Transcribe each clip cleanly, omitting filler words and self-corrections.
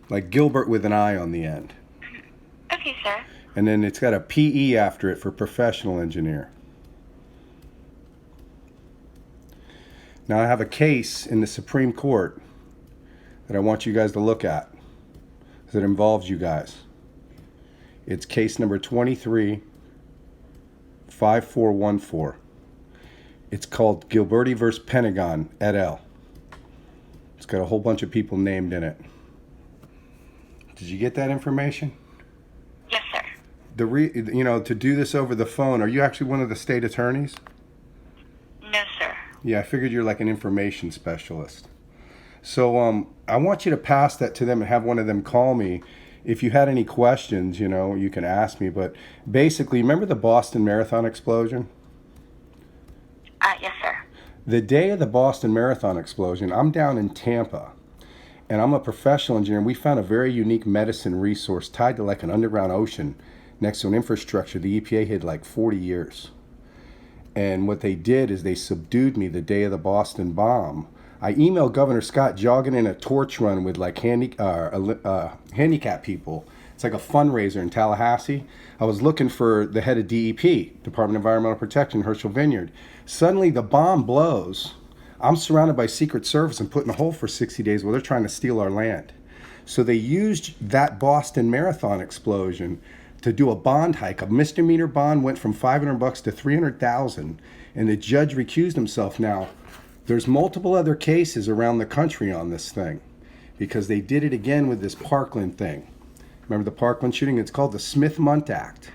like Gilbert with an I on the end. Okay, sir. And then it's got a PE after it for professional engineer. Now I have a case in the Supreme Court that I want you guys to look at because it involves you guys. It's case number 235414. It's called Gilberti versus Pentagon et al. It's got a whole bunch of people named in it. Did you get that information? Yes, sir. To do this over the phone, are you actually one of the state attorneys? No, sir. Yeah, I figured you're like an information specialist. So I want you to pass that to them and have one of them call me. If you had any questions, you can ask me. But basically, remember the Boston Marathon explosion? Yes, sir. The day of the Boston Marathon explosion, I'm down in Tampa, and I'm a professional engineer. And we found a very unique medicine resource tied to like an underground ocean next to an infrastructure the EPA hid like 40 years. And what they did is they subdued me the day of the Boston bomb. I emailed Governor Scott jogging in a torch run with like handicapped people. It's like a fundraiser in Tallahassee. I was looking for the head of DEP, Department of Environmental Protection, Herschel Vineyard. Suddenly the bomb blows. I'm surrounded by Secret Service and put in a hole for 60 days while they're trying to steal our land. So they used that Boston Marathon explosion to do a bond hike. A misdemeanor bond went from $500 to $300,000, and the judge recused himself. Now, there's multiple other cases around the country on this thing because they did it again with this Parkland thing. Remember the Parkland shooting? It's called the Smith-Mundt Act.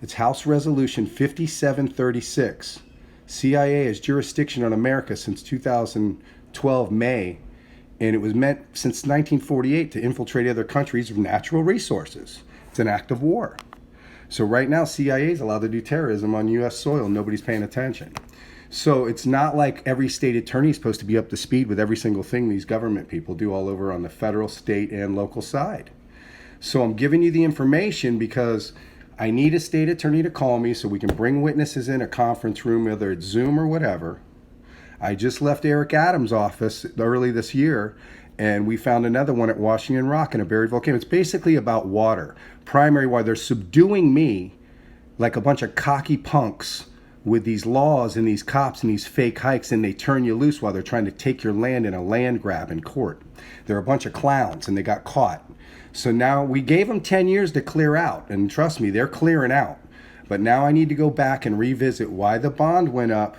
It's House Resolution 5736. CIA has jurisdiction on America since 2012 May, and it was meant since 1948 to infiltrate other countries with natural resources. It's an act of war. So right now, CIA is allowed to do terrorism on U.S. soil. Nobody's paying attention. So it's not like every state attorney is supposed to be up to speed with every single thing these government people do all over on the federal, state, and local side. So I'm giving you the information because I need a state attorney to call me so we can bring witnesses in a conference room, whether it's Zoom or whatever. I just left Eric Adams' office early this year, and we found another one at Washington Rock in a buried volcano. It's basically about water. Primary why they're subduing me like a bunch of cocky punks with these laws and these cops and these fake hikes, and they turn you loose while they're trying to take your land in a land grab in court. They're a bunch of clowns, and they got caught. So now we gave them 10 years to clear out, and trust me, they're clearing out. But now I need to go back and revisit why the bond went up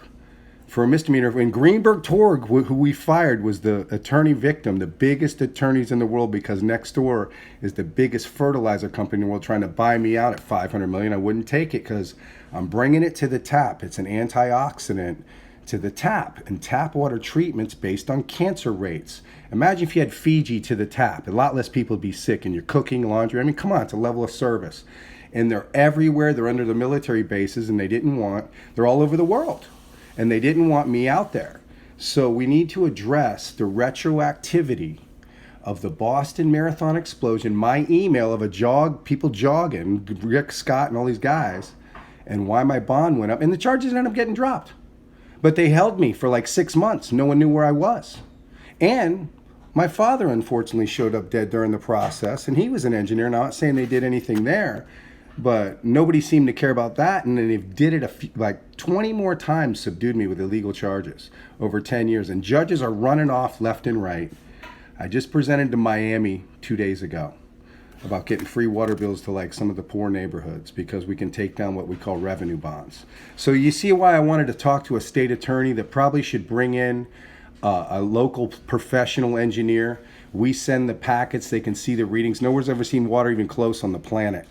for a misdemeanor. When Greenberg Torg, who we fired, was the attorney victim, the biggest attorneys in the world, because Nextdoor is the biggest fertilizer company in the world trying to buy me out at $500 million. I wouldn't take it because I'm bringing it to the tap. It's an antioxidant to the tap, and tap water treatment's based on cancer rates. Imagine if you had Fiji to the tap. A lot less people would be sick, and you're cooking, laundry. I mean, come on, it's a level of service. And they're everywhere. They're under the military bases, and they're all over the world. And they didn't want me out there. So we need to address the retroactivity of the Boston Marathon explosion, my email of people jogging, Rick Scott and all these guys, and why my bond went up. And the charges ended up getting dropped. But they held me for like 6 months. No one knew where I was. And my father, unfortunately, showed up dead during the process, and he was an engineer. Not saying they did anything there, but nobody seemed to care about that. And then they did it like 20 more times, subdued me with illegal charges over 10 years. And judges are running off left and right. I just presented to Miami 2 days ago about getting free water bills to like some of the poor neighborhoods because we can take down what we call revenue bonds. So you see why I wanted to talk to a state attorney that probably should bring in a local professional engineer. We send the packets, they can see the readings. No one's ever seen water even close on the planet.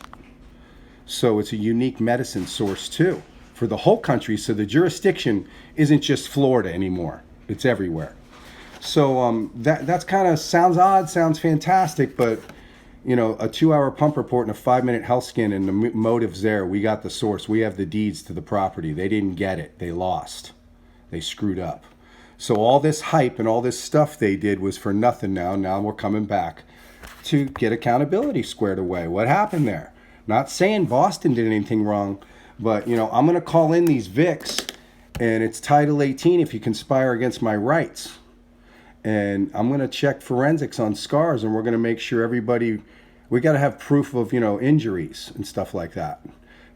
So it's a unique medicine source too for the whole country. So the jurisdiction isn't just Florida anymore. It's everywhere. So that's kind of sounds odd, sounds fantastic, but a 2-hour pump report and a 5-minute health scan and the motives there. We got the source. We have the deeds to the property. They didn't get it. They lost. They screwed up. So all this hype and all this stuff they did was for nothing now. Now we're coming back to get accountability squared away. What happened there? Not saying Boston did anything wrong, but I'm going to call in these Vics, and it's Title 18 if you conspire against my rights. and I'm going to check forensics on scars, and we're going to make sure everybody, we got to have proof of, injuries and stuff like that.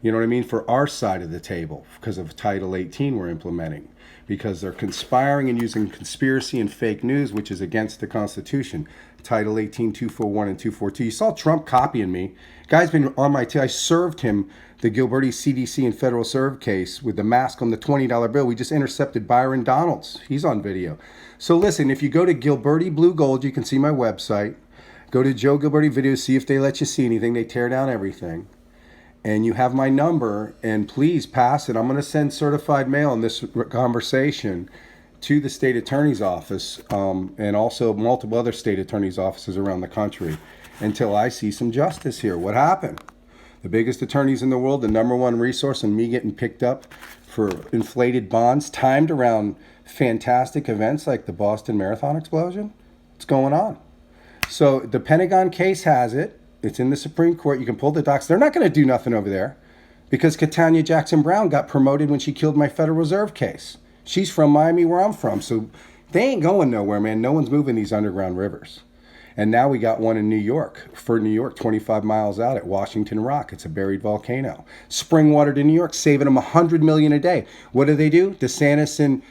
You know what I mean? For our side of the table, because of Title 18 we're implementing, because they're conspiring and using conspiracy and fake news, which is against the Constitution. Title 18, 241 and 242. You saw Trump copying me. Guy's been on my tail. I served him the Gilberti CDC and Federal Reserve case with the mask on the $20 bill. We just intercepted Byron Donalds. He's on video. So listen, if you go to Gilberti Blue Gold, you can see my website. Go to Joe Gilberti videos, see if they let you see anything. They tear down everything. And you have my number, and please pass it. I'm going to send certified mail in this conversation to the state attorney's office, and also multiple other state attorney's offices around the country until I see some justice here. What happened? The biggest attorneys in the world, the number one resource, and me getting picked up for inflated bonds timed around fantastic events like the Boston Marathon explosion. What's going on? So the Pentagon case has it. It's in the Supreme Court. You can pull the docs. They're not going to do nothing over there because Katanya Jackson Brown got promoted when she killed my Federal Reserve case. She's from Miami, where I'm from. So they ain't going nowhere, man. No one's moving these underground rivers. And now we got one in New York, 25 miles out at Washington Rock. It's a buried volcano. Spring water to New York, saving them $100 million a day. What do? DeSantis and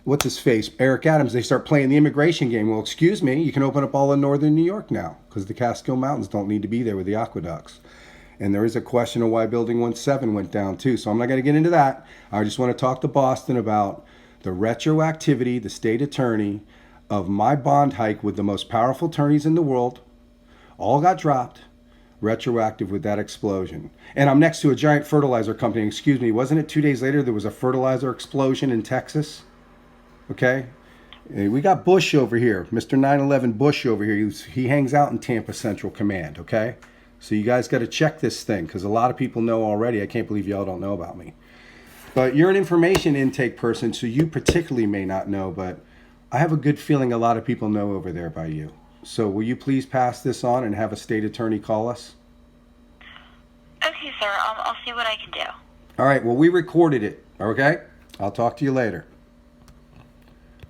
what's his face, Eric Adams, they start playing the immigration game. Well, excuse me, you can open up all of northern New York now because the Catskill Mountains don't need to be there with the aqueducts. And there is a question of why Building 17 went down too. So I'm not going to get into that. I just want to talk to Boston about the retroactivity, the state attorney, of my bond hike with the most powerful attorneys in the world. All got dropped, retroactive with that explosion. And I'm next to a giant fertilizer company. Excuse me, wasn't it 2 days later there was a fertilizer explosion in Texas? Okay? And we got Bush over here, Mr. 9/11 Bush over here. He hangs out in Tampa Central Command, okay? So you guys got to check this thing because a lot of people know already. I can't believe y'all don't know about me. But you're an information intake person, so you particularly may not know, but I have a good feeling a lot of people know over there by you. So will you please pass this on and have a state attorney call us? Okay, sir. I'll see what I can do. All right, well, we recorded it, okay? I'll talk to you later.